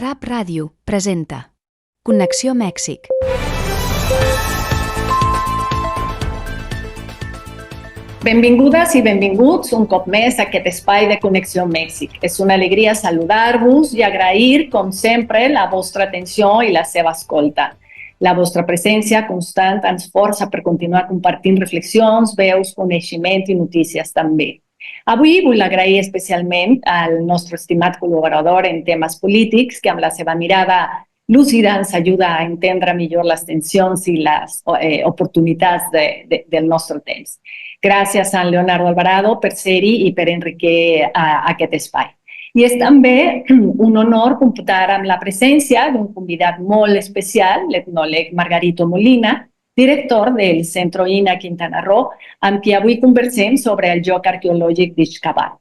Rap Ràdio presenta Connexió Mèxic. Benvingudes i benvinguts un cop més a aquest espai de Connexió Mèxic. És una alegria saludar-vos i agrair, com sempre, la vostra atenció i la seva escolta. La vostra presència constant ens força per continuar compartint reflexions, veus, coneixement i notícies també. Avui vull agrair especialment al nostre estimat col·laborador en temes polítics, que amb la seva mirada lúcida ens ajuda a entendre millor les tensions i les oportunitats del nostre temps. Gràcies a Leonardo Alvarado per ser-hi i per enriquir aquest espai. I és també un honor comptar amb la presència d'un convidat molt especial, l'etnòleg Margarito Molina, director del Centro INA Quintana Roo, amb qui avui conversem sobre el lloc arqueològic d'Ixcaval.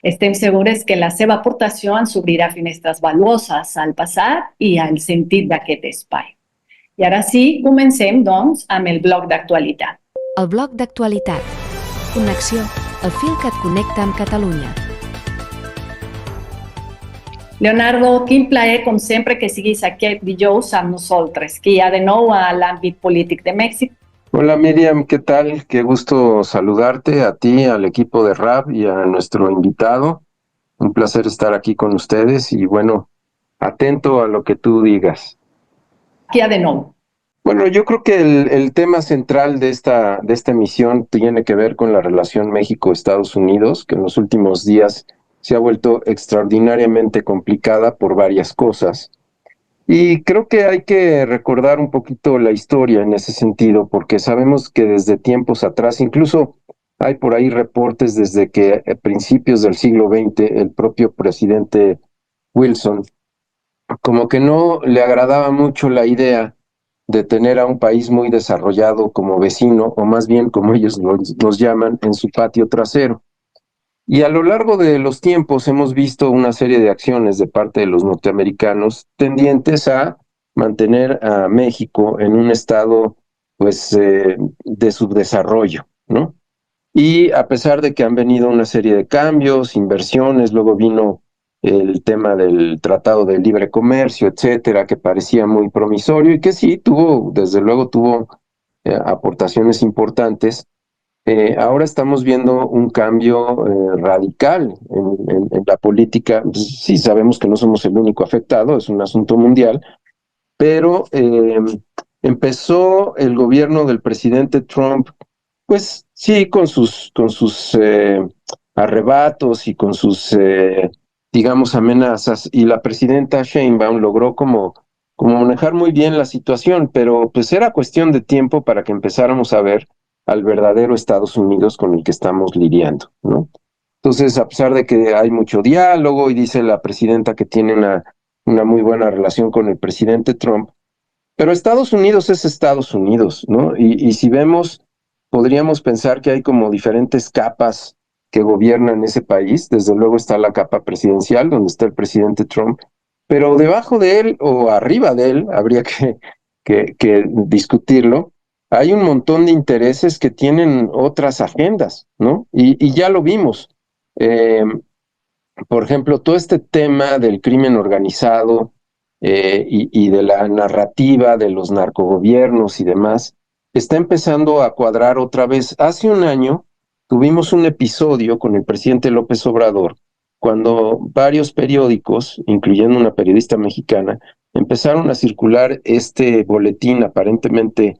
Estem segures que la seva aportació ens obrirà finestres valuoses al passat i al sentit d'aquest espai. I ara sí, comencem, doncs, amb el bloc d'actualitat. El bloc d'actualitat. Connexió, el fil que et connecta amb Catalunya. Leonardo, quin plaer, com sempre, que siguis aquest dijous amb nosaltres. Què hi ha de nou a l'àmbit polític de Mèxic? Hola Miriam, ¿qué tal? Qué gusto saludarte, a ti, al equipo de RAP y a nuestro invitado. Un placer estar aquí con ustedes y bueno, atento a lo que tú digas. ¿Qué ha de nou? Bueno, yo creo que el tema central de esta emisión tiene que ver con la relación México-Estados Unidos, que en los últimos días se ha vuelto extraordinariamente complicada por varias cosas. Y creo que hay que recordar un poquito la historia en ese sentido, porque sabemos que desde tiempos atrás, incluso hay por ahí reportes desde que a principios del siglo XX, el propio presidente Wilson, como que no le agradaba mucho la idea de tener a un país muy desarrollado como vecino, o más bien como ellos nos llaman, en su patio trasero. Y a lo largo de los tiempos hemos visto una serie de acciones de parte de los norteamericanos tendientes a mantener a México en un estado pues de subdesarrollo, ¿no? Y a pesar de que han venido una serie de cambios, inversiones, luego vino el tema del Tratado de Libre Comercio, etcétera, que parecía muy promisorio y que sí, desde luego tuvo aportaciones importantes. Ahora estamos viendo un cambio radical en la política. Sí, sabemos que no somos el único afectado, es un asunto mundial, pero empezó el gobierno del presidente Trump, pues sí, con sus arrebatos y con sus, digamos, amenazas, y la presidenta Sheinbaum logró como manejar muy bien la situación, pero pues era cuestión de tiempo para que empezáramos a ver al verdadero Estados Unidos con el que estamos lidiando, ¿no? Entonces, a pesar de que hay mucho diálogo y dice la presidenta que tiene una muy buena relación con el presidente Trump, pero Estados Unidos es Estados Unidos, ¿no? Y si vemos, podríamos pensar que hay como diferentes capas que gobiernan ese país. Desde luego está la capa presidencial, donde está el presidente Trump, pero debajo de él o arriba de él, habría que discutirlo, hay un montón de intereses que tienen otras agendas, ¿no? Y ya lo vimos. Por ejemplo, todo este tema del crimen organizado y de la narrativa de los narcogobiernos y demás, está empezando a cuadrar otra vez. Hace un año tuvimos un episodio con el presidente López Obrador, cuando varios periódicos, incluyendo una periodista mexicana, empezaron a circular este boletín aparentemente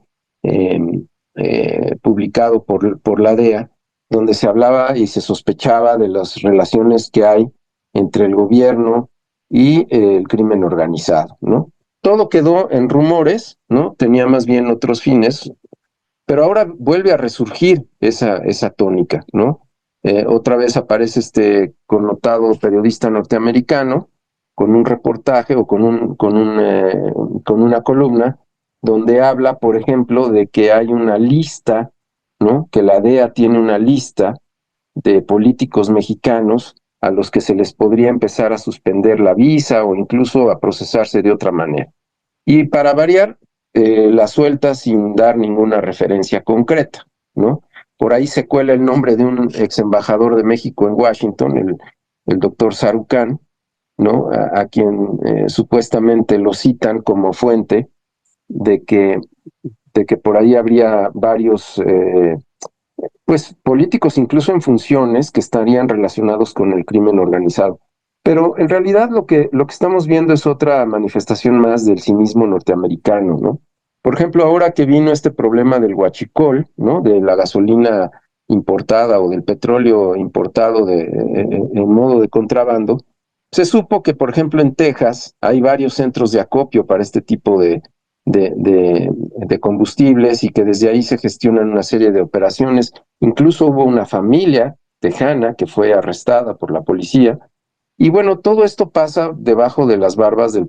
publicado por la DEA, donde se hablaba y se sospechaba de las relaciones que hay entre el gobierno y el crimen organizado, ¿no? Todo quedó en rumores, ¿no? Tenía más bien otros fines, pero ahora vuelve a resurgir esa tónica, ¿no? Otra vez aparece este connotado periodista norteamericano con un reportaje o con una columna donde habla, por ejemplo, de que hay una lista, ¿no? Que la DEA tiene una lista de políticos mexicanos a los que se les podría empezar a suspender la visa o incluso a procesarse de otra manera. Y para variar, la suelta sin dar ninguna referencia concreta, ¿no? Por ahí se cuela el nombre de un ex embajador de México en Washington, el doctor Sarucán, ¿no? A quien supuestamente lo citan como fuente de que, de que por ahí habría varios pues políticos incluso en funciones que estarían relacionados con el crimen organizado. Pero en realidad lo que estamos viendo es otra manifestación más del cinismo norteamericano, ¿no? Por ejemplo, ahora que vino este problema del huachicol, ¿no? De la gasolina importada o del petróleo importado en modo de contrabando, se supo que, por ejemplo, en Texas hay varios centros de acopio para este tipo de combustibles y que desde ahí se gestionan una serie de operaciones. Incluso hubo una familia tejana que fue arrestada por la policía. Y bueno, todo esto pasa debajo de las barbas del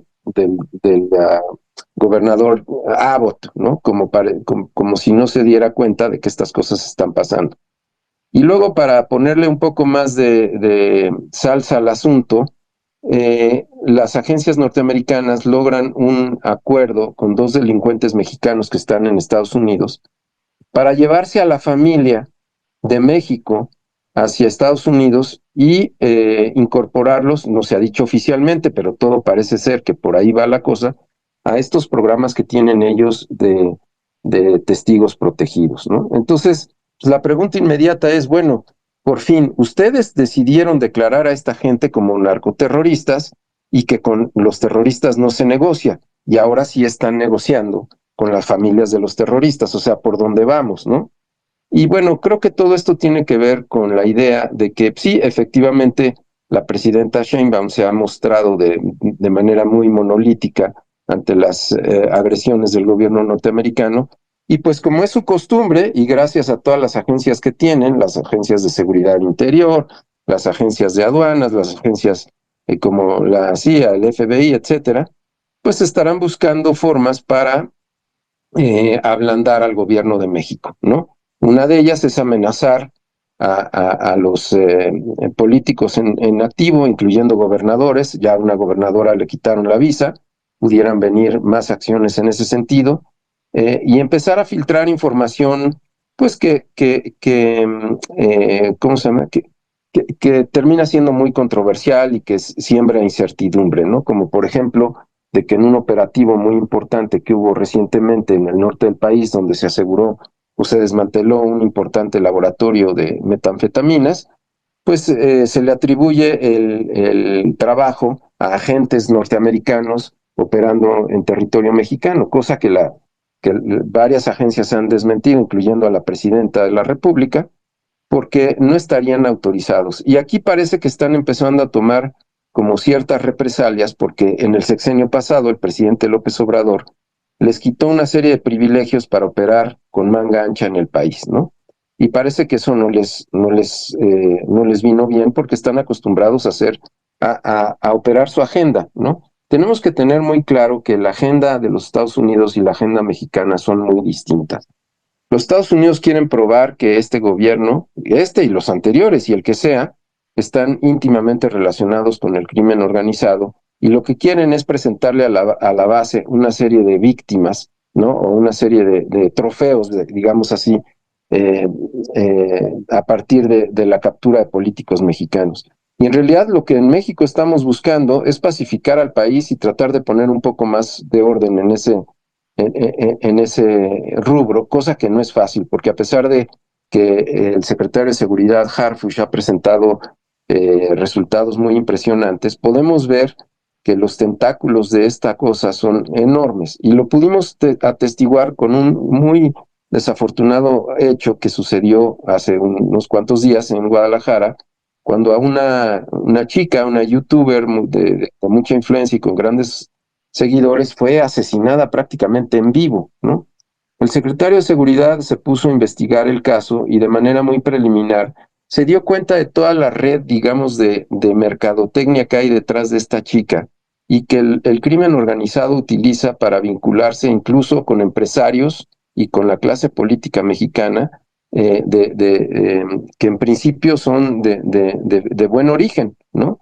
gobernador Abbott, ¿no? Como si no se diera cuenta de que estas cosas están pasando. Y luego, para ponerle un poco más de salsa al asunto, las agencias norteamericanas logran un acuerdo con dos delincuentes mexicanos que están en Estados Unidos para llevarse a la familia de México hacia Estados Unidos y incorporarlos, no se ha dicho oficialmente, pero todo parece ser que por ahí va la cosa, a estos programas que tienen ellos de testigos protegidos, ¿no? Entonces, pues, la pregunta inmediata es, bueno, por fin, ustedes decidieron declarar a esta gente como narcoterroristas y que con los terroristas no se negocia, y ahora sí están negociando con las familias de los terroristas, o sea, por dónde vamos, ¿no? Y bueno, creo que todo esto tiene que ver con la idea de que sí, efectivamente, la presidenta Sheinbaum se ha mostrado de manera muy monolítica ante las agresiones del gobierno norteamericano. Y pues como es su costumbre, y gracias a todas las agencias que tienen, las agencias de seguridad interior, las agencias de aduanas, las agencias como la CIA, el FBI, etcétera, pues estarán buscando formas para ablandar al gobierno de México, ¿no? Una de ellas es amenazar a los políticos en activo, incluyendo gobernadores. Ya a una gobernadora le quitaron la visa, pudieran venir más acciones en ese sentido, y empezar a filtrar información, pues ¿cómo se llama? Que termina siendo muy controversial y que siembra incertidumbre, ¿no? Como por ejemplo de que en un operativo muy importante que hubo recientemente en el norte del país, donde se aseguró o se desmanteló un importante laboratorio de metanfetaminas, pues se le atribuye el trabajo a agentes norteamericanos operando en territorio mexicano, cosa que varias agencias han desmentido, incluyendo a la presidenta de la República, porque no estarían autorizados. Y aquí parece que están empezando a tomar como ciertas represalias, porque en el sexenio pasado el presidente López Obrador les quitó una serie de privilegios para operar con manga ancha en el país, ¿no? Y parece que eso no les vino bien porque están acostumbrados a a operar su agenda, ¿no? Tenemos que tener muy claro que la agenda de los Estados Unidos y la agenda mexicana son muy distintas. Los Estados Unidos quieren probar que este gobierno, este y los anteriores y el que sea, están íntimamente relacionados con el crimen organizado y lo que quieren es presentarle a la base una serie de víctimas, ¿no? O una serie de trofeos, digamos así, eh, a partir de la captura de políticos mexicanos. Y en realidad lo que en México estamos buscando es pacificar al país y tratar de poner un poco más de orden en ese rubro, cosa que no es fácil, porque a pesar de que el secretario de Seguridad, Harfush, ha presentado resultados muy impresionantes, podemos ver que los tentáculos de esta cosa son enormes y lo pudimos atestiguar con un muy desafortunado hecho que sucedió hace unos cuantos días en Guadalajara, cuando a una chica, una youtuber de mucha influencia y con grandes seguidores, fue asesinada prácticamente en vivo, ¿no? El secretario de Seguridad se puso a investigar el caso y de manera muy preliminar se dio cuenta de toda la red, digamos, de mercadotecnia que hay detrás de esta chica y que el crimen organizado utiliza para vincularse incluso con empresarios y con la clase política mexicana, que en principio son de buen origen, ¿no?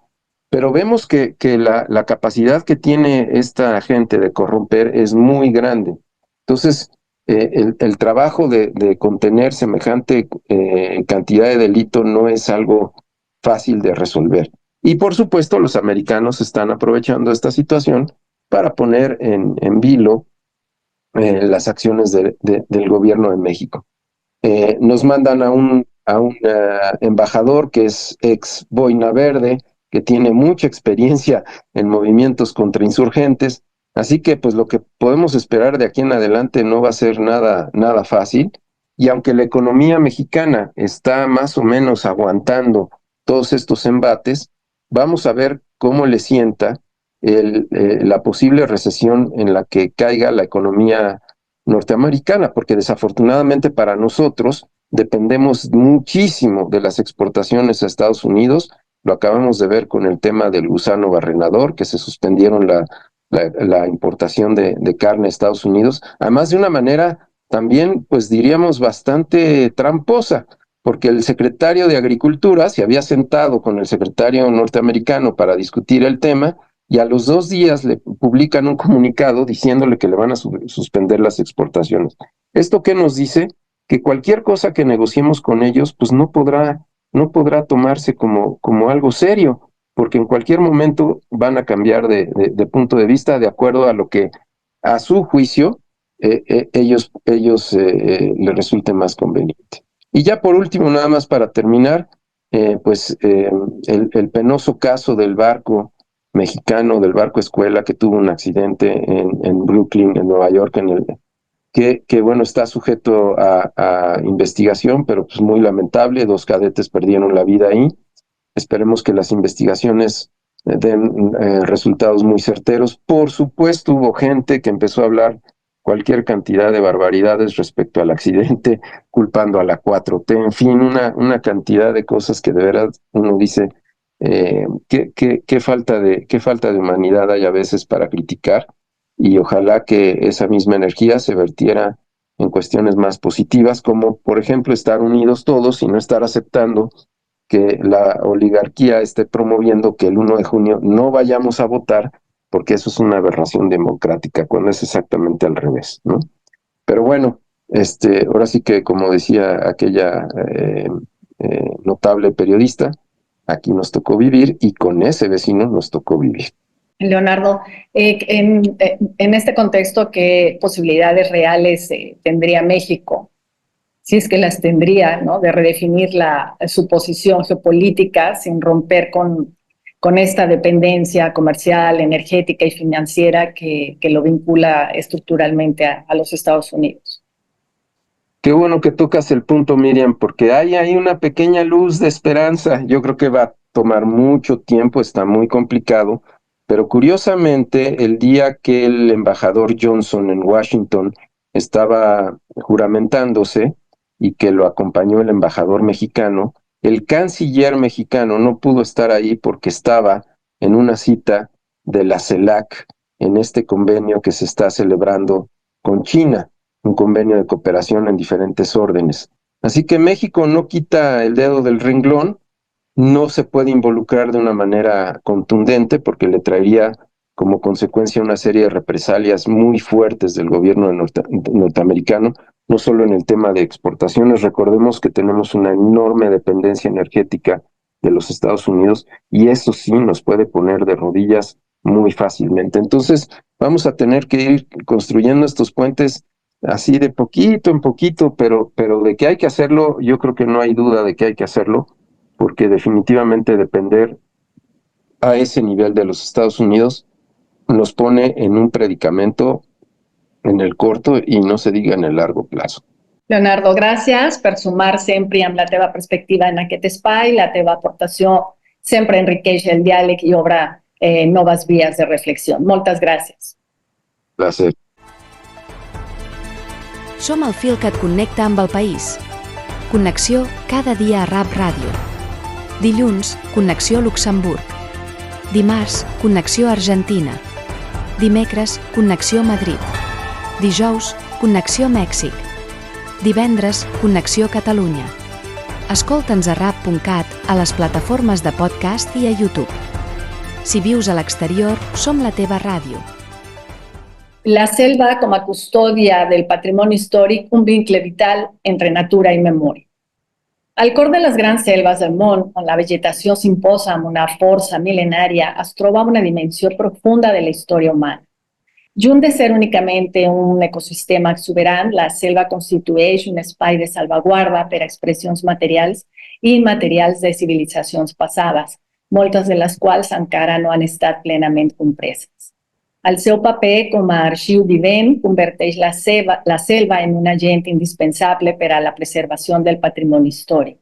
Pero vemos que la capacidad que tiene esta gente de corromper es muy grande. Entonces, el trabajo de contener semejante cantidad de delito no es algo fácil de resolver. Y por supuesto, los americanos están aprovechando esta situación para poner en vilo las acciones del gobierno de México. Nos mandan a un embajador que es ex Boina Verde, que tiene mucha experiencia en movimientos contrainsurgentes, así que pues lo que podemos esperar de aquí en adelante no va a ser nada fácil, y aunque la economía mexicana está más o menos aguantando todos estos embates, vamos a ver cómo le sienta la posible recesión en la que caiga la economía norteamericana, porque desafortunadamente para nosotros dependemos muchísimo de las exportaciones a Estados Unidos. Lo acabamos de ver con el tema del gusano barrenador, que se suspendieron la importación de carne a Estados Unidos, además de una manera también, pues diríamos, bastante tramposa, porque el secretario de Agricultura se había sentado con el secretario norteamericano para discutir el tema, y a los 2 días le publican un comunicado diciéndole que le van a suspender las exportaciones. ¿Esto qué nos dice? Que cualquier cosa que negociemos con ellos, pues no podrá tomarse como algo serio, porque en cualquier momento van a cambiar de punto de vista de acuerdo a lo que a su juicio ellos le resulte más conveniente. Y ya por último, nada más para terminar, el penoso caso del barco mexicano, del barco escuela que tuvo un accidente en Brooklyn, en Nueva York, que bueno, está sujeto a investigación, pero pues muy lamentable, 2 cadetes perdieron la vida ahí. Esperemos que las investigaciones den resultados muy certeros. Por supuesto, hubo gente que empezó a hablar cualquier cantidad de barbaridades respecto al accidente, culpando a la 4T, en fin, una cantidad de cosas que de verdad uno dice, qué falta de humanidad hay a veces para criticar, y ojalá que esa misma energía se vertiera en cuestiones más positivas, como por ejemplo estar unidos todos y no estar aceptando que la oligarquía esté promoviendo que el 1 de junio no vayamos a votar, porque eso es una aberración democrática, cuando es exactamente al revés, ¿no? Pero bueno, ahora sí que, como decía aquella notable periodista, aquí nos tocó vivir y con ese vecino nos tocó vivir. Leonardo, en este contexto, ¿qué posibilidades reales tendría México, si es que las tendría, ¿no?, de redefinir su posición geopolítica sin romper con esta dependencia comercial, energética y financiera que lo vincula estructuralmente a los Estados Unidos? Qué bueno que tocas el punto, Miriam, porque hay una pequeña luz de esperanza. Yo creo que va a tomar mucho tiempo, está muy complicado, pero curiosamente, el día que el embajador Johnson en Washington estaba juramentándose y que lo acompañó el embajador mexicano, el canciller mexicano no pudo estar ahí porque estaba en una cita de la CELAC, en este convenio que se está celebrando con China, un convenio de cooperación en diferentes órdenes. Así que México no quita el dedo del renglón, no se puede involucrar de una manera contundente porque le traería como consecuencia una serie de represalias muy fuertes del gobierno norteamericano, no solo en el tema de exportaciones. Recordemos que tenemos una enorme dependencia energética de los Estados Unidos y eso sí nos puede poner de rodillas muy fácilmente. Entonces vamos a tener que ir construyendo estos puentes así de poquito en poquito, pero de que hay que hacerlo, yo creo que no hay duda de que hay que hacerlo, porque definitivamente depender a ese nivel de los Estados Unidos nos pone en un predicamento en el corto y no se diga en el largo plazo. Leonardo, gràcies per sumar sempre amb la teva perspectiva en aquest espai. La teva aportació sempre enriqueix el diàleg i obre noves vies de reflexió. Moltes gràcies. Gràcies. Som el fil que et connecta amb el país. Connexió cada dia a RAP Ràdio. Dilluns, Connexió Luxemburg. Dimarts, Connexió Argentina. Dimecres, Connexió Madrid. Dijous, Connexió Mèxic. Divendres, Connexió Catalunya. Escolta'ns a rap.cat, a les plataformes de podcast i a YouTube. Si vius a l'exterior, som la teva ràdio. La selva com a custòdia del patrimoni històric, un vincle vital entre natura i memòria. Al cor de les grans selves del món, on la vegetació s'imposa amb una força mil·lenària, es troba una dimensió profunda de la història humana. Lluny de ser únicamente un ecosistema exuberant, la selva constitueix un espai de salvaguarda per a expressions materials i immaterials de civilitzacions passades, moltes de les quals encara no han estat plenament compreses. El seu paper com a arxiu vivent converteix la selva en un agent indispensable per a la preservació del patrimoni històric.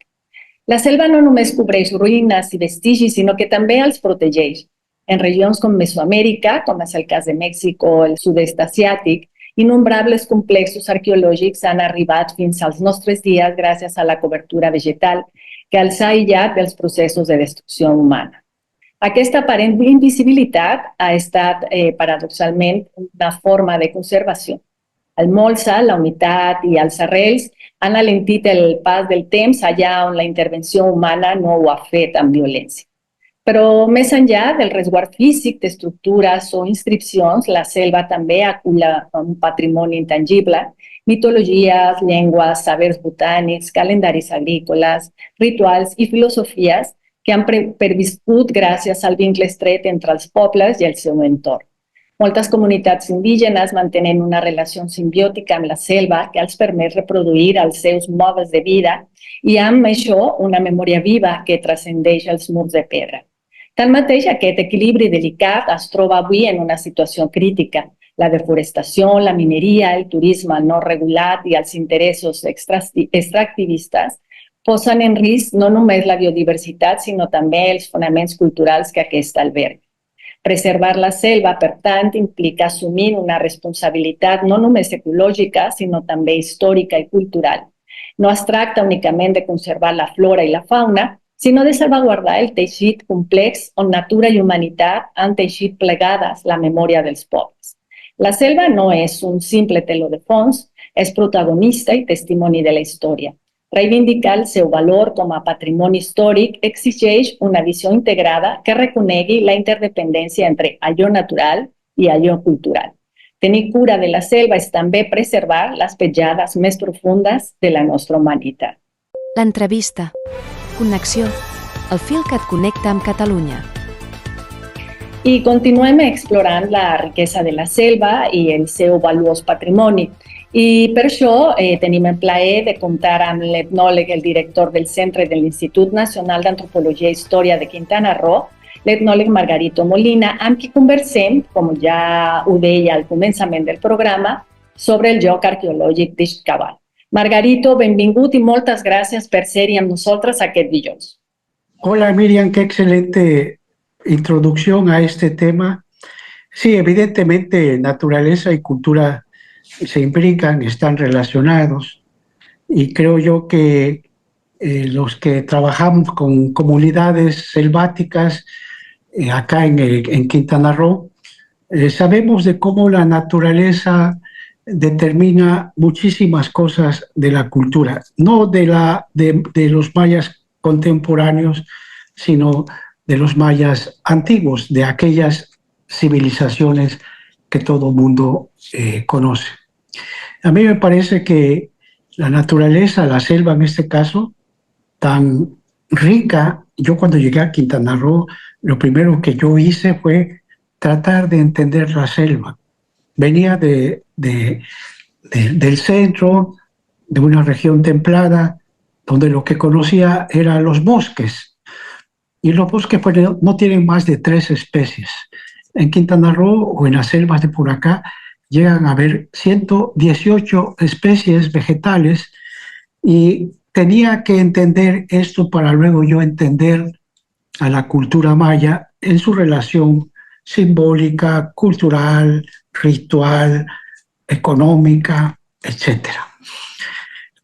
La selva no només cobreix ruïnes i vestigis, sinó que també els protegeix. En regions com Mesoamèrica, com és el cas de Mèxic o el sud-est asiàtic, innombrables complexos arqueològics han arribat fins als nostres dies gràcies a la cobertura vegetal que els ha aïllat dels processos de destrucció humana. Aquesta aparent invisibilitat ha estat, paradoxalment, una forma de conservació. El molsa, la humitat i els arrels han alentit el pas del temps allà on la intervenció humana no ho ha fet amb violència. Però més enllà del resguard físic d'estructures o inscripcions, la selva també acull un patrimoni intangible, mitologies, llengües, sabers botànics, calendaris agrícoles, rituals i filosofies que han perviscut gràcies al vincle estret entre els pobles i el seu entorn. Moltes comunitats indígenes mantenen una relació simbiòtica amb la selva que els permet reproduir els seus modes de vida i amb això una memòria viva que transcendeix els murs de pedra. Tanmateix, aquest equilibri delicat es troba avui en una situació crítica. La deforestació, la mineria, el turisme no regulat i els interessos extractivistes posen en risc no només la biodiversitat, sinó també els fonaments culturals que aquesta alberga. Preservar la selva, per tant, implica assumir una responsabilitat no només ecològica, sinó també històrica i cultural. No es tracta únicament de conservar la flora i la fauna, sinó de salvaguardar el teixit complex on natura i humanitat han teixit plegades la memòria dels pobles. La selva no és un simple teló de fons, és protagonista i testimoni de la història. Reivindicar el seu valor com a patrimoni històric exigeix una visió integrada que reconegui la interdependència entre allò natural i allò cultural. Tenir cura de la selva és també preservar les petjades més profundes de la nostra humanitat. L'entrevista. Connexió. El fil que et connecta amb Catalunya. I continuem explorant la riquesa de la selva i el seu valuós patrimoni. I per això tenim el plaer de comptar amb l'etnòleg, el director del Centre de l'Institut Nacional d'Antropologia i Història de Quintana Roo, l'etnòleg Margarito Molina, amb qui conversem, com ja ho deia al començament del programa, sobre el lloc arqueològic d'Ixcabal. Margarito, benvingut i moltes gràcies per ser-hi amb nosaltres aquest dilluns. Hola Miriam, qué excelente introducción a este tema. Sí, evidentemente naturaleza y cultura se imbrican, están relacionados, y creo yo que los que trabajamos con comunidades selváticas acá en Quintana Roo, sabemos de cómo la naturaleza determina muchísimas cosas de la cultura, no de los mayas contemporáneos, sino de los mayas antiguos, de aquellas civilizaciones que todo mundo conoce. A mí me parece que la naturaleza, la selva en este caso, tan rica, yo cuando llegué a Quintana Roo, lo primero que yo hice fue tratar de entender la selva. Venía del centro, de una región templada, donde lo que conocía eran los bosques. Y los bosques pues, no tienen más de 3 especies. En Quintana Roo o en las selvas de por acá llegan a haber 118 especies vegetales, y tenía que entender esto para luego yo entender a la cultura maya en su relación simbólica, cultural, ritual, económica, etc.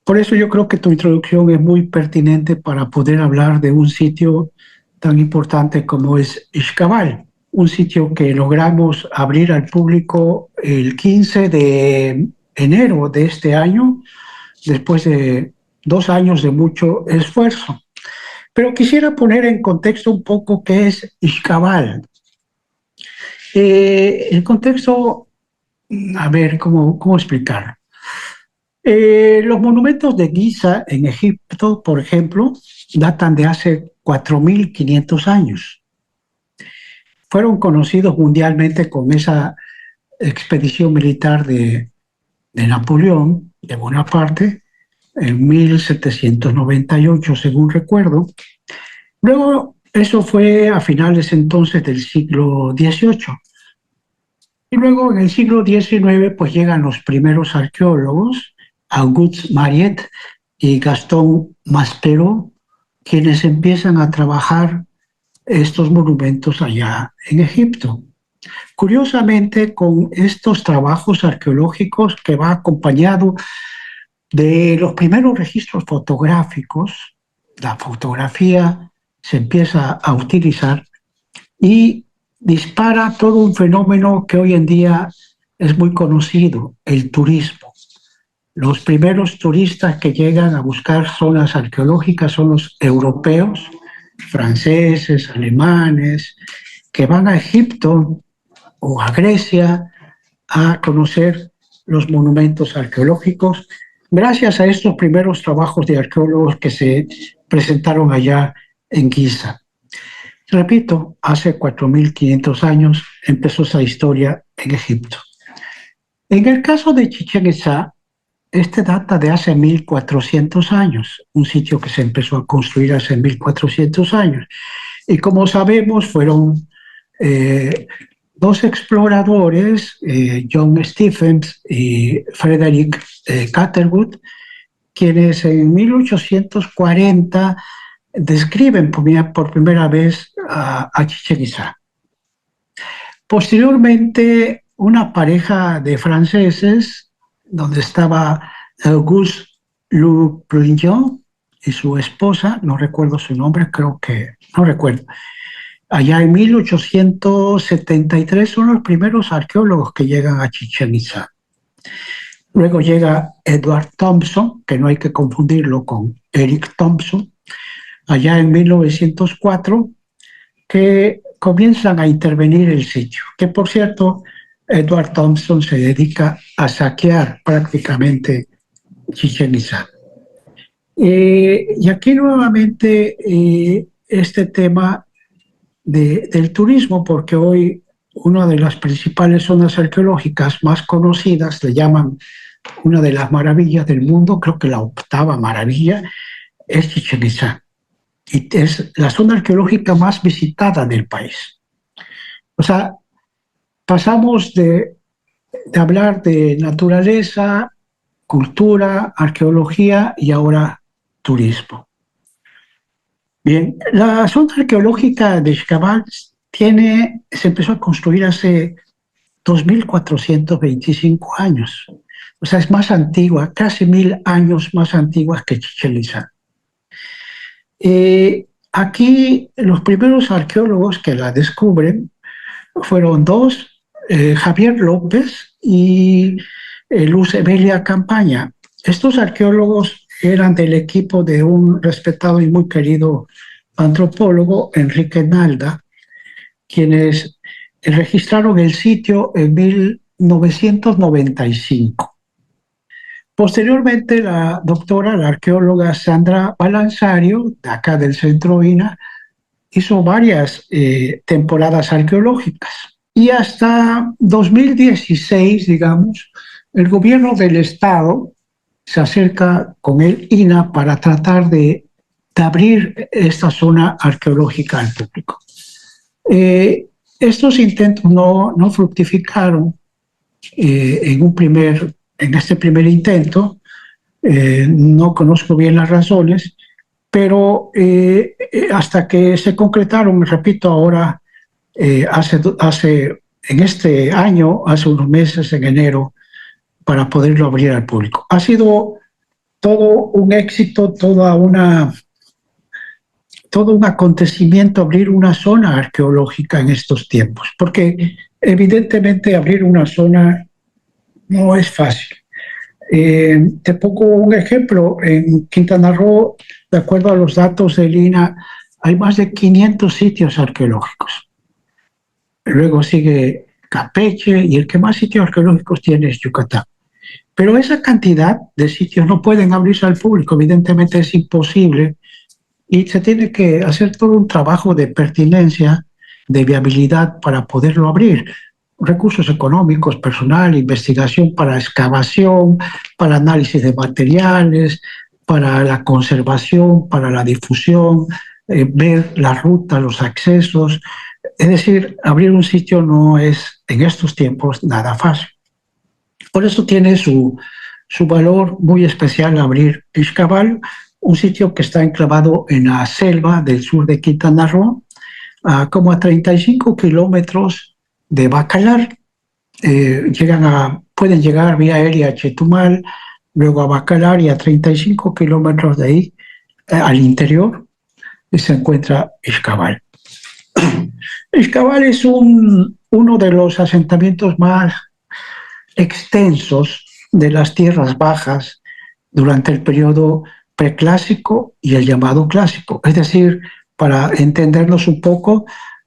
Por eso yo creo que tu introducción es muy pertinente para poder hablar de un sitio tan importante como es Ixcabal, un sitio que logramos abrir al público el 15 de enero de este año, después de 2 años de mucho esfuerzo. Pero quisiera poner en contexto un poco qué es Ixcabal. El contexto, a ver, ¿cómo explicarlo? Los monumentos de Giza en Egipto, por ejemplo, datan de hace 4.500 años. Fueron conocidos mundialmente con esa expedición militar de Napoleón, de Bonaparte, en 1798, según recuerdo. Luego, eso fue a finales entonces del siglo XVIII. Y luego, en el siglo XIX, pues llegan los primeros arqueólogos, Auguste Mariette y Gaston Maspero, quienes empiezan a trabajar estos monumentos allá en Egipto. Curiosamente, con estos trabajos arqueológicos que va acompañado de los primeros registros fotográficos, la fotografía se empieza a utilizar y dispara todo un fenómeno que hoy en día es muy conocido, el turismo. Los primeros turistas que llegan a buscar zonas arqueológicas son los europeos, franceses, alemanes, que van a Egipto o a Grecia a conocer los monumentos arqueológicos, gracias a estos primeros trabajos de arqueólogos que se presentaron allá en Giza. Repito, hace 4.500 años empezó esa historia en Egipto. En el caso de Chichén Itzá, este data de hace 1.400 años, un sitio que se empezó a construir hace 1.400 años. Y como sabemos, fueron dos exploradores, John Stephens y Frederick Catherwood, quienes en 1840 describen por primera vez a Chichén Itzá. Posteriormente, una pareja de franceses, donde estaba Auguste Le Brunion y su esposa, no recuerdo su nombre, no recuerdo. Allá en 1873 son los primeros arqueólogos que llegan a Chichén Itzá. Luego llega Edward Thompson, que no hay que confundirlo con Eric Thompson, allá en 1904, que comienzan a intervenir el sitio, que por cierto, Edward Thompson se dedica a saquear prácticamente Chichén Itzá. Y aquí nuevamente este tema del turismo, porque hoy una de las principales zonas arqueológicas más conocidas, le llaman una de las maravillas del mundo, creo que la 8ª maravilla, es Chichén Itzá. Y es la zona arqueológica más visitada del país. O sea, pasamos de hablar de naturaleza, cultura, arqueología y ahora turismo. Bien, la zona arqueológica de Xcaval se empezó a construir hace 2.425 años. O sea, es más antigua, casi 1.000 años más antigua que Chichén Itzá. Aquí los primeros arqueólogos que la descubren fueron dos, Javier López y Luz Evelia Campaña. Estos arqueólogos eran del equipo de un respetado y muy querido antropólogo, Enrique Nalda, quienes registraron el sitio en 1995. Posteriormente, la doctora, la arqueóloga Sandra Balanzario, de acá del Centro INA, hizo varias temporadas arqueológicas. Y hasta 2016, digamos, el gobierno del Estado se acerca con el INA para tratar de abrir esta zona arqueológica al público. Estos intentos no fructificaron en este primer intento. No conozco bien las razones, pero hasta que se concretaron, repito, ahora en este año, hace unos meses, en enero, para poderlo abrir al público. Ha sido todo un éxito, todo un acontecimiento abrir una zona arqueológica en estos tiempos, porque evidentemente abrir una zona no es fácil. Te pongo un ejemplo. En Quintana Roo, de acuerdo a los datos del INA, hay más de 500 sitios arqueológicos. Luego sigue Campeche y el que más sitios arqueológicos tiene es Yucatán. Pero esa cantidad de sitios no pueden abrirse al público, evidentemente es imposible, y se tiene que hacer todo un trabajo de pertinencia, de viabilidad para poderlo abrir. Recursos económicos, personal, investigación para excavación, para análisis de materiales, para la conservación, para la difusión, ver la ruta, los accesos. Es decir, abrir un sitio no es en estos tiempos nada fácil. Por eso tiene su valor muy especial abrir Ixcabal, un sitio que está enclavado en la selva del sur de Quintana Roo, como a 35 kilómetros de Bacalar. Pueden llegar vía aérea a Chetumal, luego a Bacalar, y a 35 kilómetros de ahí, al interior, se encuentra Ixcabal. Ixcabal es uno de los asentamientos más extensos de las tierras bajas durante el periodo preclásico y el llamado clásico. Es decir, para entendernos un poco,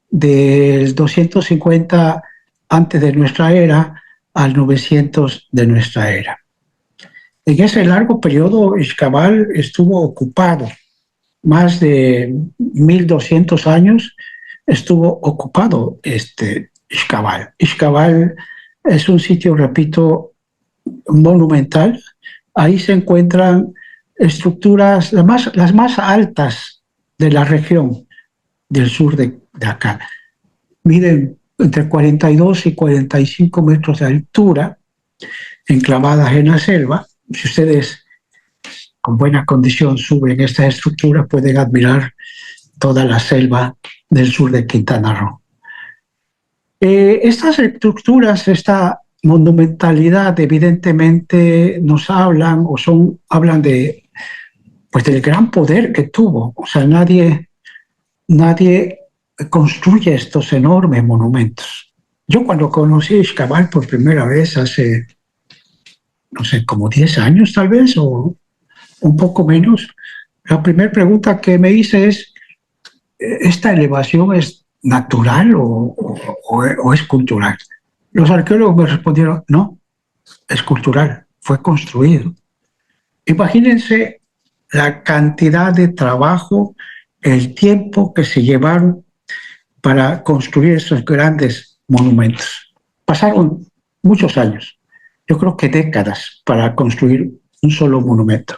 del 250 antes de nuestra era al 900 de nuestra era. En ese largo periodo, Ixcabal estuvo ocupado. Más de 1200 años estuvo ocupado Ixcabal. Ixcabal es un sitio, repito, monumental. Ahí se encuentran estructuras, las más altas de la región del sur de acá. Miden entre 42 y 45 metros de altura, enclavadas en la selva. Si ustedes con buena condición suben esta estructura, pueden admirar toda la selva del sur de Quintana Roo. Estas estructuras, esta monumentalidad, evidentemente nos hablan de, pues, del gran poder que tuvo. O sea, nadie construye estos enormes monumentos. Yo cuando conocí Ixcabal por primera vez hace, no sé, como 10 años tal vez, o un poco menos, la primera pregunta que me hice es, ¿esta elevación es natural o es cultural? Los arqueólogos me respondieron, no, es cultural, fue construido. Imagínense la cantidad de trabajo, el tiempo que se llevaron para construir esos grandes monumentos. Pasaron muchos años, yo creo que décadas, para construir un solo monumento.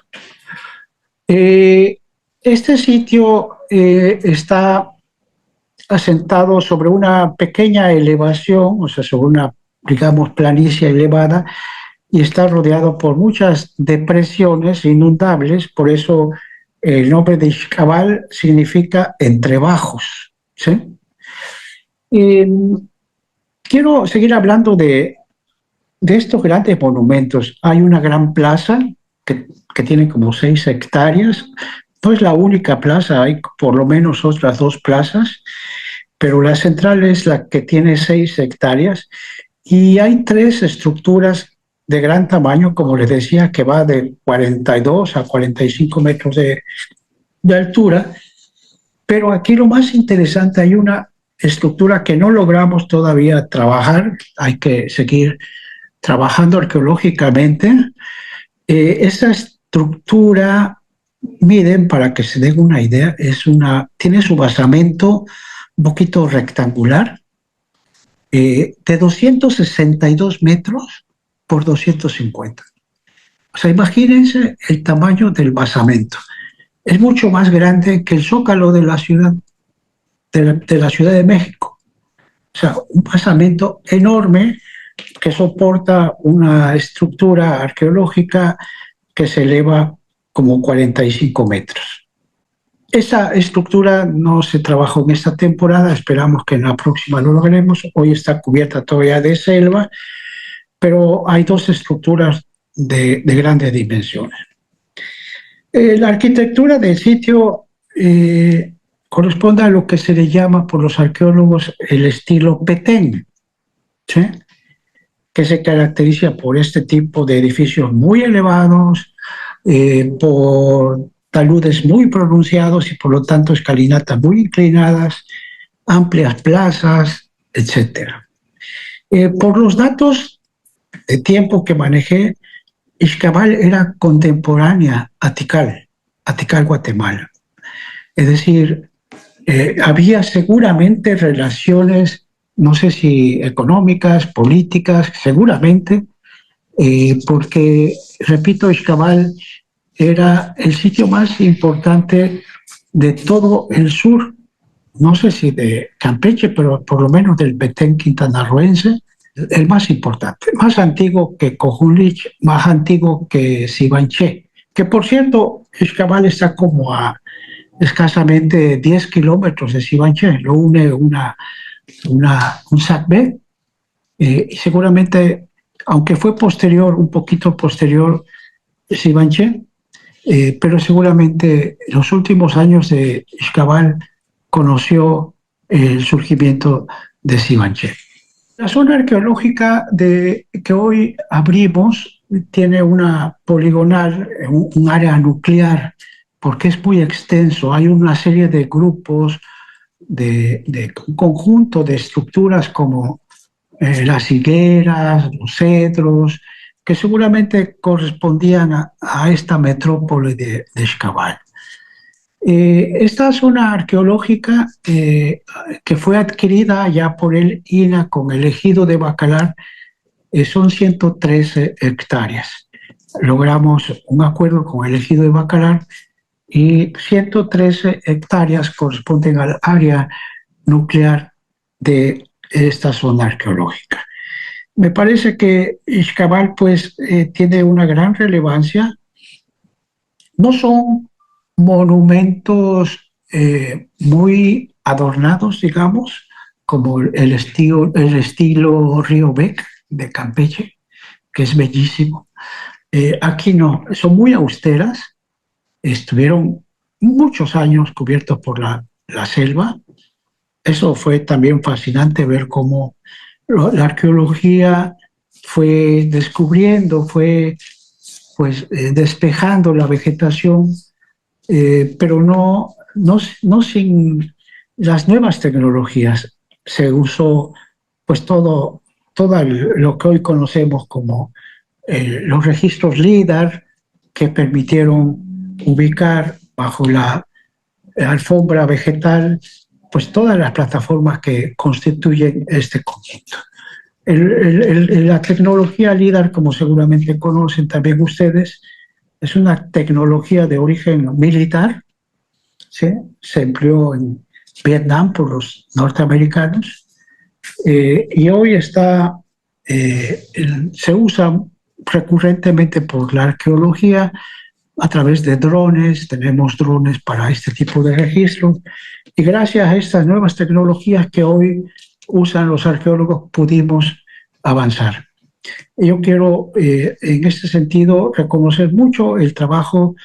Este sitio está asentado sobre una pequeña elevación, o sea, sobre una, digamos, planicie elevada, y está rodeado por muchas depresiones inundables. Por eso el nombre de Ixcabal significa entre bajos, ¿sí? Quiero seguir hablando de estos grandes monumentos. Hay una gran plaza que tiene como 6 hectáreas. No es la única plaza, hay por lo menos otras 2 plazas, pero la central es la que tiene 6 hectáreas, y hay 3 estructuras de gran tamaño, como les decía, que va de 42 a 45 metros de altura. Pero aquí lo más interesante, hay una estructura que no logramos todavía trabajar, hay que seguir trabajando arqueológicamente. Esa estructura, miren, para que se den una idea, tiene su basamento un poquito rectangular, de 262 metros por 250. O sea, imagínense el tamaño del basamento. Es mucho más grande que el zócalo de la Ciudad de México. O sea, un basamento enorme que soporta una estructura arqueológica que se eleva como 45 metros. Esa estructura no se trabajó en esta temporada, esperamos que en la próxima lo logremos. Hoy está cubierta todavía de selva, pero hay 2 estructuras de grandes dimensiones. La arquitectura del sitio corresponde a lo que se le llama por los arqueólogos el estilo Petén, ¿sí?, que se caracteriza por este tipo de edificios muy elevados, por taludes muy pronunciados y por lo tanto escalinatas muy inclinadas, amplias plazas, etc. Por los datos de tiempo que manejé, Ixcabal era contemporánea a Tikal, Guatemala. Es decir, había seguramente relaciones, no sé si económicas, políticas, seguramente, porque, repito, Ixcabal era el sitio más importante de todo el sur, no sé si de Campeche, pero por lo menos del Petén quintanarroense, el más importante, más antiguo que Cojulich, más antiguo que Sibanché, que por cierto, Ixcabal está como a escasamente 10 kilómetros de Sibanché, lo une un SACB, y seguramente, aunque fue posterior, un poquito posterior Sibanché, pero seguramente en los últimos años de Ixcabal conoció el surgimiento de Sibanché. La zona arqueológica que hoy abrimos tiene una poligonal, un área nuclear, porque es muy extenso. Hay una serie de grupos, de un conjunto de estructuras como las higueras, los cedros, que seguramente correspondían a esta metrópoli de Ixcabal. Esta zona arqueológica que fue adquirida ya por el INAH con el ejido de Bacalar son 113 hectáreas. Logramos un acuerdo con el ejido de Bacalar y 113 hectáreas corresponden al área nuclear de esta zona arqueológica. Me parece que Ixcabal pues tiene una gran relevancia. No son monumentos muy adornados, digamos, como el estilo Río Bec de Campeche, que es bellísimo. Aquí no, son muy austeras, estuvieron muchos años cubiertos por la selva. Eso fue también fascinante ver cómo la arqueología fue descubriendo, fue pues despejando la vegetación, pero no sin las nuevas tecnologías. Se usó pues todo lo que hoy conocemos como los registros LIDAR, que permitieron ubicar bajo la alfombra vegetal pues todas las plataformas que constituyen este conjunto. La tecnología LIDAR, como seguramente conocen también ustedes, es una tecnología de origen militar, ¿sí? Se empleó en Vietnam por los norteamericanos y hoy se usa recurrentemente por la arqueología a través de drones. Tenemos drones para este tipo de registros y gracias a estas nuevas tecnologías que hoy usan los arqueólogos pudimos avanzar. Yo quiero en este sentido reconocer mucho el trabajo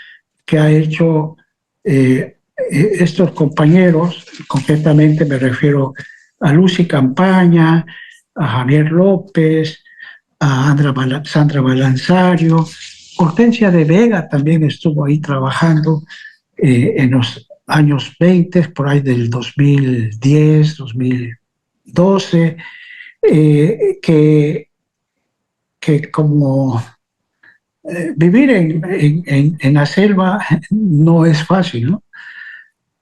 que ha hecho estos compañeros, concretamente me refiero a Lucy Campaña, a Javier López, a Sandra Balanzario, Hortensia de Vega también estuvo ahí trabajando en los años 20, por ahí del 2010, 2012, que como vivir en la selva no es fácil, ¿no?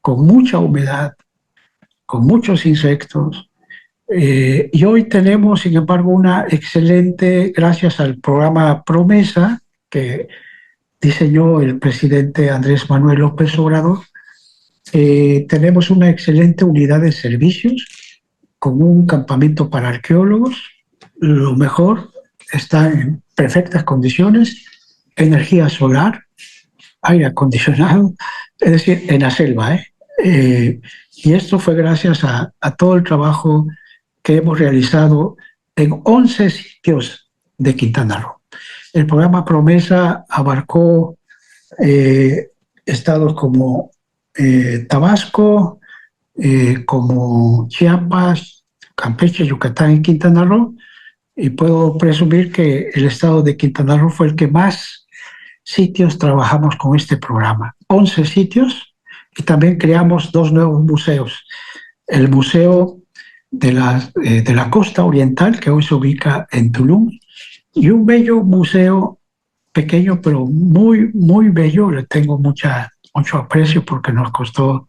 Con mucha humedad, con muchos insectos. Y hoy tenemos, sin embargo, una excelente, gracias al programa Promesa, que diseñó el presidente Andrés Manuel López Obrador, tenemos una excelente unidad de servicios con un campamento para arqueólogos. Lo mejor, está en perfectas condiciones, energía solar, aire acondicionado, es decir, en la selva. Y esto fue gracias a todo el trabajo que hemos realizado en 11 sitios de Quintana Roo. El programa Promesa abarcó estados como Tabasco, como Chiapas, Campeche, Yucatán y Quintana Roo, y puedo presumir que el estado de Quintana Roo fue el que más sitios trabajamos con este programa. 11 sitios, y también creamos 2 nuevos museos. El Museo de la Costa Oriental, que hoy se ubica en Tulum, y un bello museo pequeño, pero muy, muy bello. Le tengo mucho aprecio porque nos costó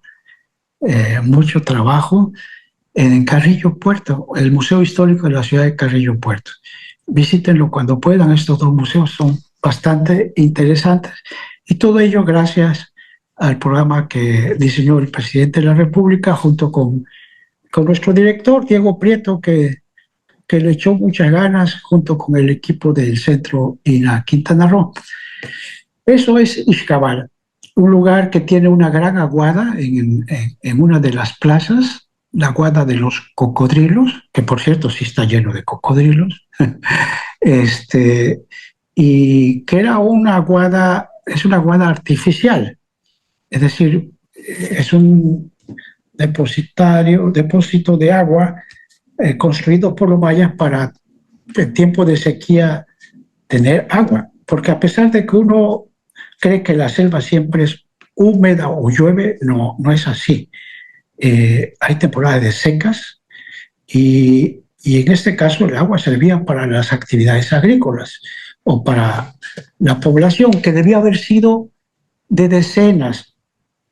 mucho trabajo en Carrillo Puerto, el Museo Histórico de la ciudad de Carrillo Puerto. Visítenlo cuando puedan, estos dos museos son bastante interesantes y todo ello gracias al programa que diseñó el presidente de la República junto con nuestro director Diego Prieto, que le echó muchas ganas junto con el equipo del Centro INA Quintana Roo. Eso es Ixcabal, un lugar que tiene una gran aguada en una de las plazas, la aguada de los cocodrilos, que por cierto sí está lleno de cocodrilos, y que era es una aguada artificial, es decir, es un depósito de agua construido por los mayas para en tiempo de sequía tener agua, porque a pesar de que uno cree que la selva siempre es húmeda o llueve, no es así. Hay temporadas de secas y en este caso el agua servía para las actividades agrícolas o para la población, que debía haber sido de decenas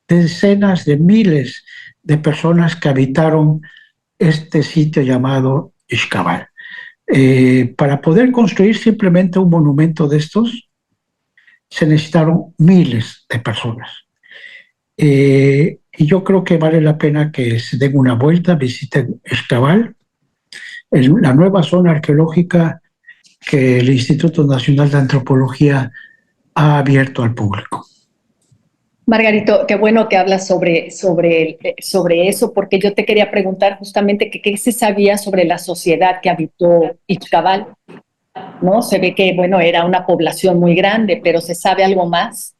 de miles de personas que habitaron este sitio llamado Ixcabal. Para poder construir simplemente un monumento de estos, se necesitaron miles de personas. Y yo creo que vale la pena que se den una vuelta, visiten Ixcabal, la nueva zona arqueológica que el Instituto Nacional de Antropología ha abierto al público. Margarito, qué bueno que hablas sobre eso, porque yo te quería preguntar justamente qué se sabía sobre la sociedad que habitó Ixcabal, ¿no? Se ve que, bueno, era una población muy grande, pero ¿se sabe algo más?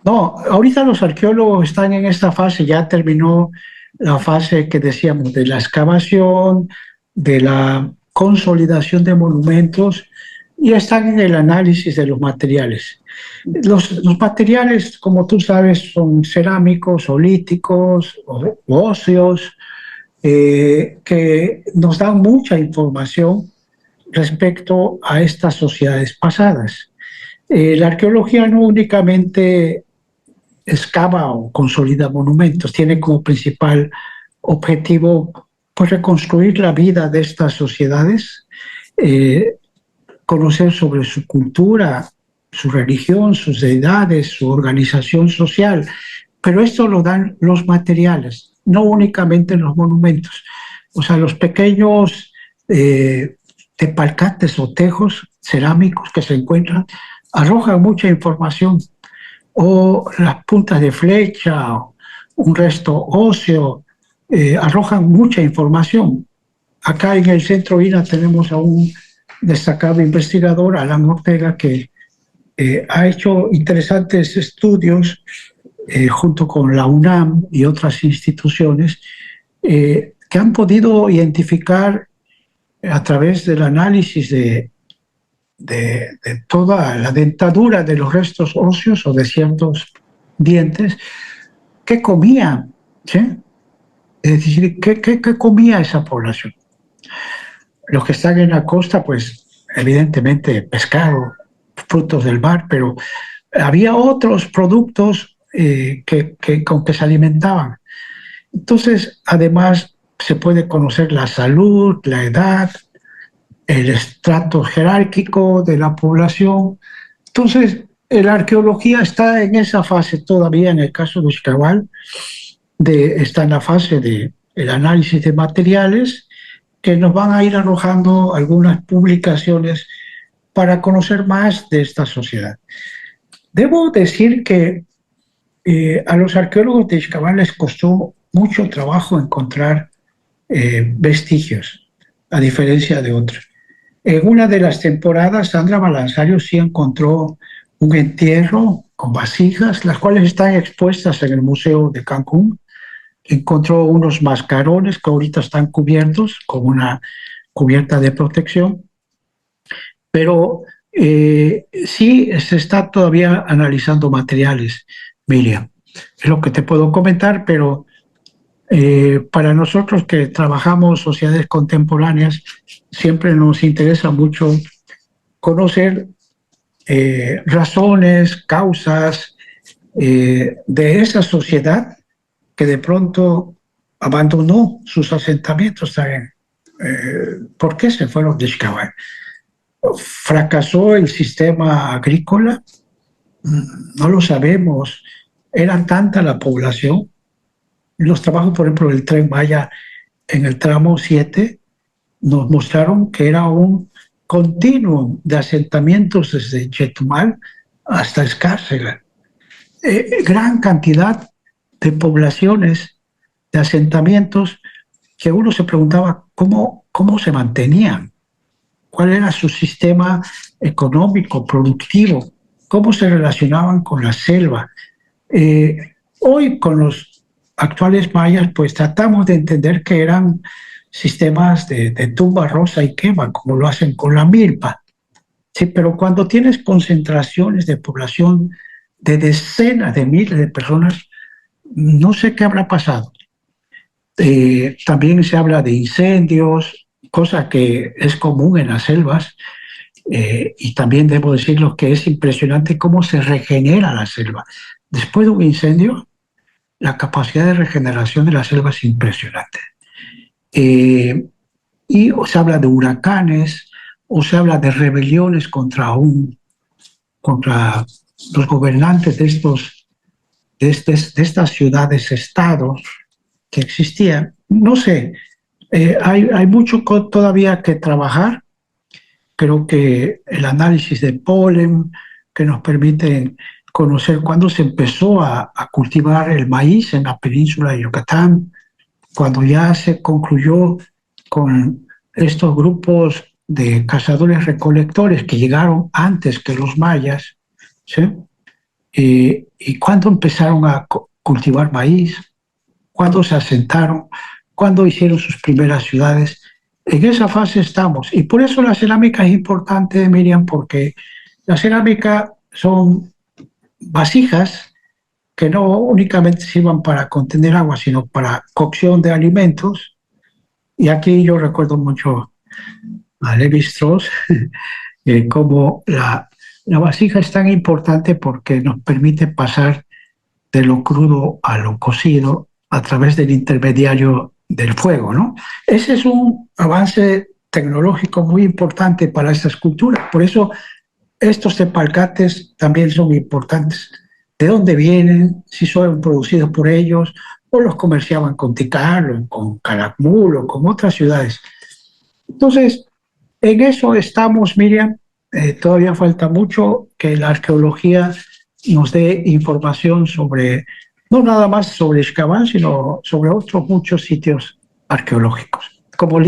No, ahorita los arqueólogos están en esta fase, ya terminó la fase que decíamos de la excavación, de la consolidación de monumentos, y están en el análisis de los materiales. Los materiales, como tú sabes, son cerámicos, o líticos, o óseos, que nos dan mucha información respecto a estas sociedades pasadas. La arqueología no únicamente excava o consolida monumentos, tiene como principal objetivo pues, reconstruir la vida de estas sociedades, conocer sobre su cultura, su religión, sus deidades, su organización social, pero esto lo dan los materiales, no únicamente los monumentos. O sea, los pequeños tepalcates o tejos cerámicos que se encuentran arrojan mucha información, o las puntas de flecha, un resto óseo, arrojan mucha información. Acá en el Centro INA tenemos a un destacado investigador, Alan Ortega, que ha hecho interesantes estudios junto con la UNAM y otras instituciones que han podido identificar a través del análisis de toda la dentadura de los restos óseos o de ciertos dientes, qué comían, ¿sí? Es decir, ¿qué comía esa población? Los que están en la costa, pues evidentemente pescado, frutos del mar, pero había otros productos con que se alimentaban. Entonces, además, se puede conocer la salud, la edad, el estrato jerárquico de la población. Entonces, la arqueología está en esa fase todavía, en el caso de Ixcabal, está en la fase del análisis de materiales, que nos van a ir arrojando algunas publicaciones para conocer más de esta sociedad. Debo decir que a los arqueólogos de Ixcabal les costó mucho trabajo encontrar vestigios, a diferencia de otros. En una de las temporadas, Sandra Balanzario sí encontró un entierro con vasijas, las cuales están expuestas en el Museo de Cancún. Encontró unos mascarones que ahorita están cubiertos con una cubierta de protección, pero sí se está todavía analizando materiales, Miriam. Es lo que te puedo comentar, pero para nosotros que trabajamos sociedades contemporáneas, siempre nos interesa mucho conocer razones, causas de esa sociedad que de pronto abandonó sus asentamientos también. ¿Por qué se fueron de Xcaret? ¿Fracasó el sistema agrícola? No lo sabemos. Era tanta la población. Los trabajos, por ejemplo, del Tren Maya en el tramo 7 nos mostraron que era un continuum de asentamientos desde Chetumal hasta Escárcega. Gran cantidad de poblaciones, de asentamientos, que uno se preguntaba cómo se mantenían, cuál era su sistema económico, productivo, cómo se relacionaban con la selva. Hoy con los actuales mayas, pues tratamos de entender que eran sistemas de tumba, rosa y quema, como lo hacen con la milpa. Sí, pero cuando tienes concentraciones de población de decenas de miles de personas, no sé qué habrá pasado. También se habla de incendios, cosa que es común en las selvas, y también debo decirlo que es impresionante cómo se regenera la selva. Después de un incendio, la capacidad de regeneración de la selva es impresionante. Y se habla de huracanes, o se habla de rebeliones contra los gobernantes de estas ciudades-estados que existían. No sé, hay mucho todavía que trabajar. Creo que el análisis de polen que nos permite conocer cuándo se empezó a cultivar el maíz en la península de Yucatán, cuando ya se concluyó con estos grupos de cazadores-recolectores que llegaron antes que los mayas, ¿sí? Y cuándo empezaron a cultivar maíz, cuándo se asentaron, cuándo hicieron sus primeras ciudades. En esa fase estamos. Y por eso la cerámica es importante, Miriam, porque la cerámica son vasijas que no únicamente sirvan para contener agua, sino para cocción de alimentos. Y aquí yo recuerdo mucho a Levi Strauss, como la vasija es tan importante porque nos permite pasar de lo crudo a lo cocido a través del intermediario del fuego, ¿no? Ese es un avance tecnológico muy importante para estas culturas. Por eso estos tepalcates también son importantes. ¿De dónde vienen? Si son producidos por ellos o los comerciaban con Tikal, con Calakmul o con otras ciudades. Entonces, en eso estamos, Miriam. Todavía falta mucho que la arqueología nos dé información sobre, no nada más sobre Xcaban, sino sobre otros muchos sitios arqueológicos. Como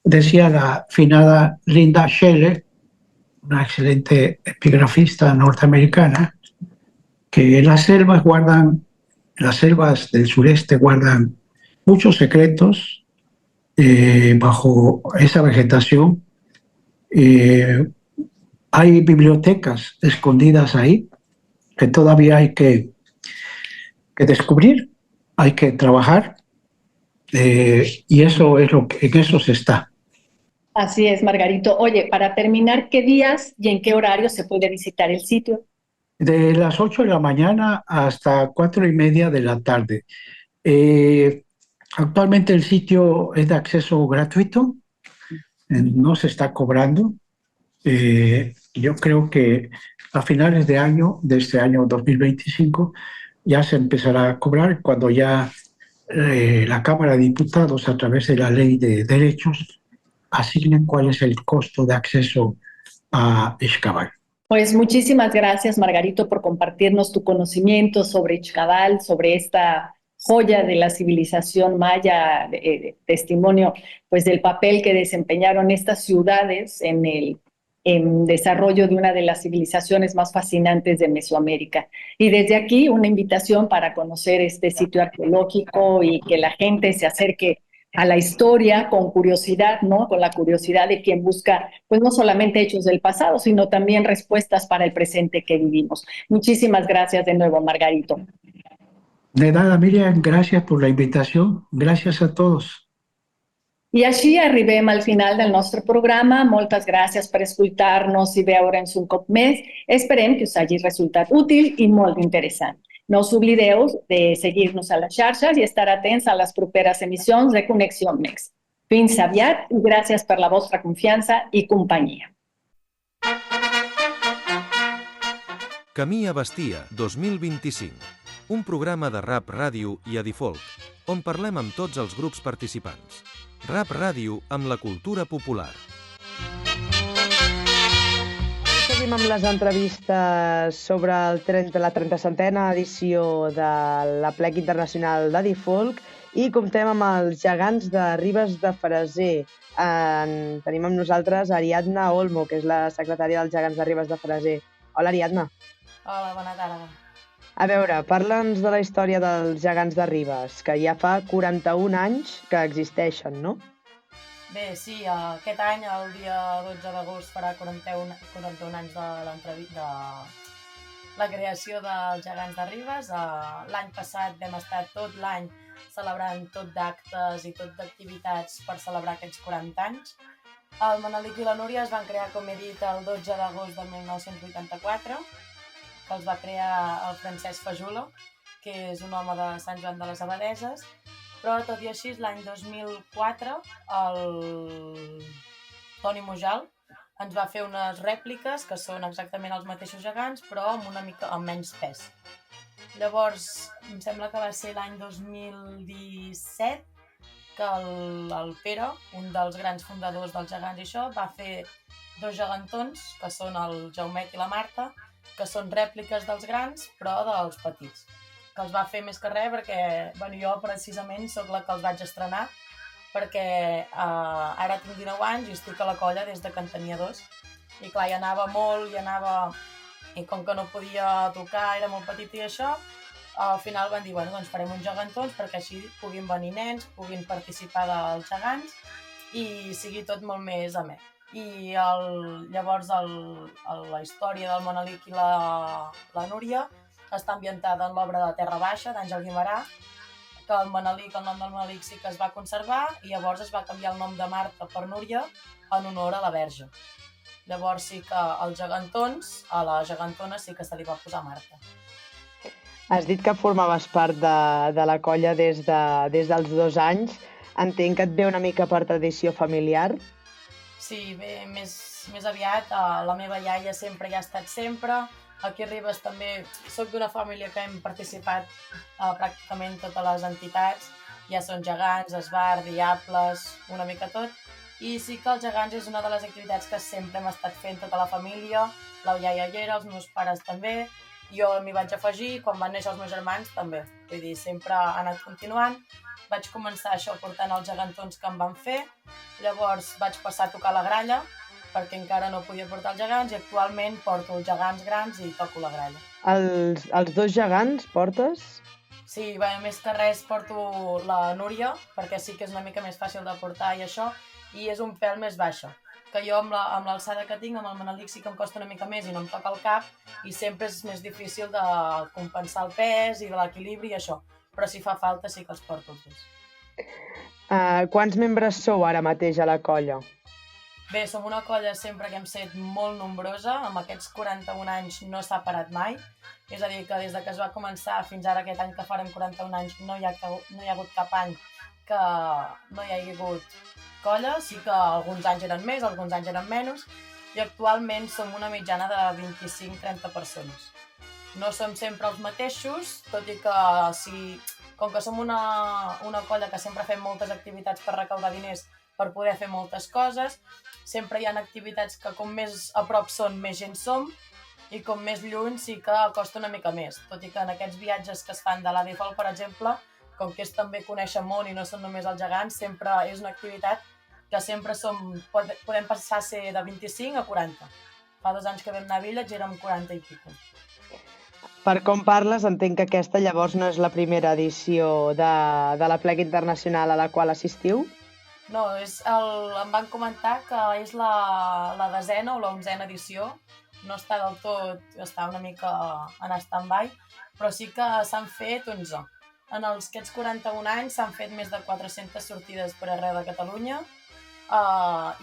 decía la finada Linda Scheller, una excelente epigrafista norteamericana, que las selvas del sureste guardan muchos secretos bajo esa vegetación. Hay bibliotecas escondidas ahí que todavía hay que descubrir, hay que trabajar, y eso es en eso se está. Así es, Margarito. Oye, para terminar, ¿qué días y en qué horario se puede visitar el sitio? De las 8 de la mañana hasta 4:30 de la tarde. Actualmente el sitio es de acceso gratuito, no se está cobrando. Yo creo que a finales de este año 2025, ya se empezará a cobrar cuando ya la Cámara de Diputados, a través de la Ley de Derechos, asignen cuál es el costo de acceso a Xcaret. Pues muchísimas gracias, Margarito, por compartirnos tu conocimiento sobre Xcaret, sobre esta joya de la civilización maya, testimonio pues del papel que desempeñaron estas ciudades en desarrollo de una de las civilizaciones más fascinantes de Mesoamérica. Y desde aquí una invitación para conocer este sitio arqueológico y que la gente se acerque a la historia con curiosidad, ¿no? Con la curiosidad de quien busca, pues no solamente hechos del pasado, sino también respuestas para el presente que vivimos. Muchísimas gracias de nuevo, Margarito. De nada, Miriam, gracias por la invitación. Gracias a todos. I així arribem al final del nostre programa. Moltes gràcies per escoltar-nos i veure'ns un cop més. Esperem que us hagi resultat útil i molt interessant. No us oblideu de seguir-nos a les xarxes i estar atents a les properes emissions de Connexió MEX. Fins aviat i gràcies per la vostra confiança i companyia. Camí a Bastia 2025, un programa de Rap Ràdio i Adifolk, on parlem amb tots els grups participants. Rap Ràdio amb la cultura popular. Seguim amb les entrevistes sobre la 37a edició de l'Aplec Internacional d'Adifolk i comptem amb els gegants de Ribes de Freser. Tenim amb nosaltres Ariadna Olmo, que és la secretària dels gegants de Ribes de Freser. Hola, Ariadna. Hola, bona tarda. A veure, parla'ns de la història dels gegants de Ribes, que ja fa 41 anys que existeixen, no? Bé, sí, aquest any, el dia 12 d'agost, farà 41 anys de la creació dels gegants de Ribes. L'any passat vam estar tot l'any celebrant tot d'actes i tot d'activitats per celebrar aquests 40 anys. El Manelic i la Núria es van crear, com he dit, el 12 d'agost de 1984, que els va crear el Francesc Fajulo, que és un home de Sant Joan de les Abadesses, però tot i així l'any 2004 el Toni Mujal ens va fer unes rèpliques que són exactament els mateixos gegants, però amb menys pes. Llavors, em sembla que va ser l'any 2017 que el Pere, un dels grans fundadors dels gegants i això, va fer 2 gegantons, que són el Jaumet i la Marta, que són rèpliques dels grans, però dels petits. Que els va fer més que res perquè jo precisament sóc la que els vaig estrenar, perquè ara tinc 19 anys i estic a la colla des que en tenia 2. I clar, hi anava molt, i com que no podia tocar, era molt petit i això, al final van dir, doncs farem uns gegantons perquè així puguin venir nens, puguin participar dels gegants i sigui tot molt més amè. I llavors la història del Manelic i la Núria està ambientada en l'obra de Terra Baixa, d'Àngel Guimerà, que el nom del Manelic sí que es va conservar i llavors es va canviar el nom de Marta per Núria en honor a la Verge. Llavors sí que els gegantons, a la gegantona sí que se li va posar Marta. Has dit que formaves part de la colla des dels 2 anys. Entenc que et ve una mica per tradició familiar. Sí, bé, més aviat, la meva iaia sempre hi ha estat sempre. Aquí a Ribes també soc d'una família que hem participat pràcticament totes les entitats. Ja són gegants, esbart, diables, una mica tot. I sí que els gegants és una de les activitats que sempre hem estat fent tota la família. La iaia hi era, els meus pares també. Jo m'hi vaig afegir, quan van néixer els meus germans també. Vull dir, sempre ha anat continuant. Vaig començar això portant els gegantons que em van fer. Llavors vaig passar a tocar la gralla, perquè encara no podia portar els gegants, i actualment porto els gegants grans i toco la gralla. Els 2 gegants portes? Sí, més que res porto la Núria, perquè sí que és una mica més fàcil de portar i això, i és un pèl més baixa. Que jo amb l'alçada que tinc, amb el Manelic sí que em costa una mica més i no em toca el cap, i sempre és més difícil de compensar el pes i de l'equilibri i això. Però si fa falta sí que els porto els 2. Quants membres sou ara mateix a la colla? Bé, som una colla sempre que hem set molt nombrosa, amb aquests 41 anys no s'ha parat mai, és a dir, que des que es va començar fins ara aquest any que farem 41 anys no hi ha hagut cap any que no hi hagi hagut colla, sí que alguns anys eren més, alguns anys eren menys, i actualment som una mitjana de 25-30 persones. No som sempre els mateixos, tot i que com que som una colla que sempre fem moltes activitats per recaudar diners per poder fer moltes coses, sempre hi ha activitats que com més a prop són, més gent som, i com més lluny sí que costa una mica més. Tot i que en aquests viatges que es fan de l'Adifolk, per exemple, com que és també conèixer món i no són només els gegants, sempre és una activitat que sempre podem passar a ser de 25 a 40. Fa 2 anys que vam anar a Village i érem 40 i pico. Per com parles, entenc que aquesta llavors no és la primera edició de l'Aplec Internacional a la qual assistiu? No, em van comentar que és la 10a o la 11a edició. No està del tot, està una mica en stand-by, però sí que s'han fet 11. en aquests 41 anys s'han fet més de 400 sortides per arreu de Catalunya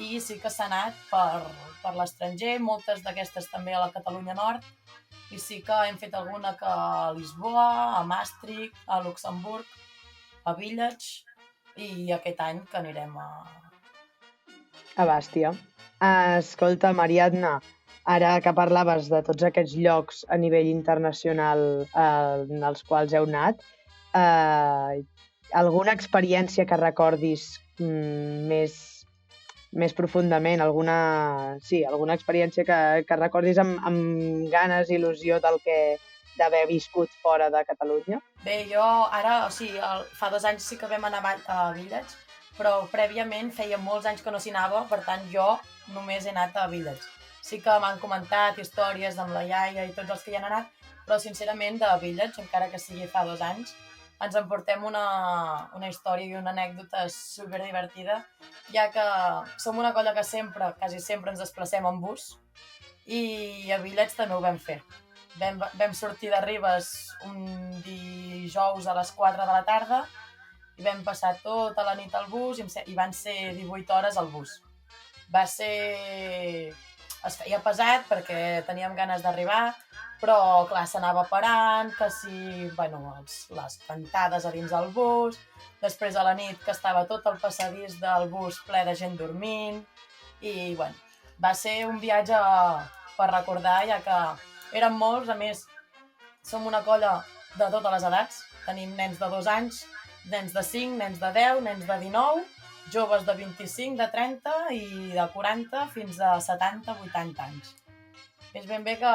i sí que s'ha anat per l'estranger, moltes d'aquestes també a la Catalunya Nord, i sí que hem fet alguna que a Lisboa, a Maastricht, a Luxemburg, a Village, i aquest any que anirem a Bàstia. Escolta, Ariadna, ara que parlaves de tots aquests llocs a nivell internacional en els quals heu anat, alguna experiència que recordis més profundament, alguna experiència que recordis amb ganes i il·lusió d'haver viscut fora de Catalunya? Bé, jo ara, fa 2 anys sí que vam anar a Village, però prèviament feia molts anys que no s'hi anava, per tant jo només he anat a Village. Sí que m'han comentat històries amb la iaia i tots els que hi han anat, però sincerament de Village, encara que sigui fa 2 anys, ens emportem una història i una anècdota superdivertida, ja que som una colla que quasi sempre ens desplacem en bus, i a Village també ho vam fer. Vam sortir de Ribes un dijous a les 4 de la tarda i vam passar tota la nit al bus i van ser 18 hores al bus. Es feia pesat perquè teníem ganes d'arribar, però clar, s'anava parant, que si, les cantades a dins del bus, després a la nit que estava tot el passadís del bus ple de gent dormint, i va ser un viatge per recordar, ja que érem molts, a més, som una colla de totes les edats, tenim nens de 2 anys, nens de 5, nens de 10, nens de 19, joves de 25, de 30 i de 40 fins a 70, 80 anys. És ben bé que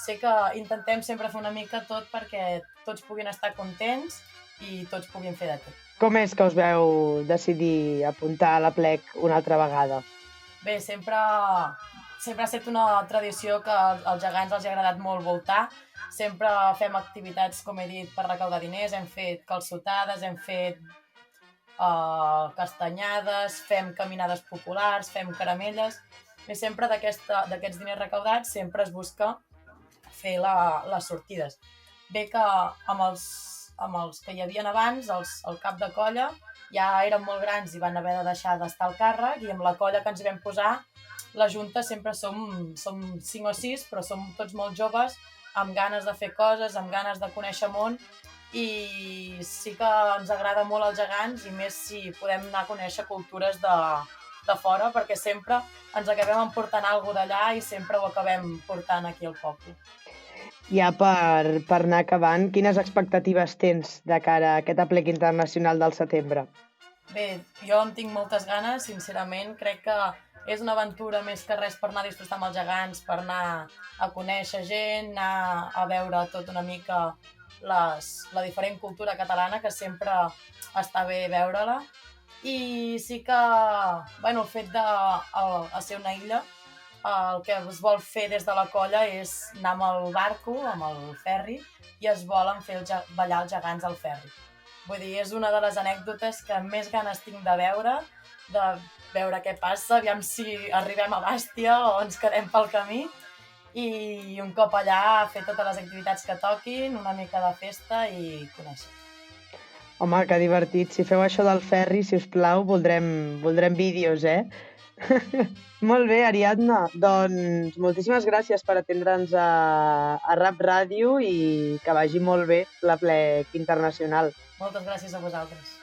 sé que intentem sempre fer una mica tot perquè tots puguin estar contents i tots puguin fer de tot. Com és que us veu decidir apuntar a la plec una altra vegada? Bé, sempre ha estat una tradició que als gegants els ha agradat molt voltar. Sempre fem activitats, com he dit, per recaudar diners. Hem fet calçotades, hem fet castanyades, fem caminades populars, fem caramelles. I sempre d'aquests diners recaudats sempre es busca fer les sortides. Bé que amb els que hi havien abans, el cap de colla, ja eren molt grans i van haver de deixar d'estar al càrrec, i amb la colla que ens hi vam posar, la junta sempre som 5 o 6, però som tots molt joves, amb ganes de fer coses, amb ganes de conèixer món, i sí que ens agrada molt els gegants, i més si podem anar a conèixer cultures de fora, perquè sempre ens acabem emportant alguna cosa d'allà i sempre ho acabem portant aquí al poble. Ja per anar acabant, quines expectatives tens de cara a aquest aplec internacional del setembre? Bé, jo en tinc moltes ganes, sincerament. Crec que és una aventura més que res per anar a disfrutar amb els gegants, per anar a conèixer gent, anar a veure tot una mica la diferent cultura catalana, que sempre està bé veure-la. I sí que, el fet de ser una illa, el que es vol fer des de la colla és anar amb el barco, amb el ferri, i es volen fer ballar els gegants al ferri. Vull dir, és una de les anècdotes que més ganes tinc de veure què passa, aviam si arribem a Bàstia o ens quedem pel camí, i un cop allà fer totes les activitats que toquin, una mica de festa i conèixer. Home, que divertit. Si feu això del ferri, si us plau, voldrem vídeos, Molt bé, Ariadna. Doncs moltíssimes gràcies per atendre'ns a Rap Ràdio i que vagi molt bé l'aplec internacional. Moltes gràcies a vosaltres.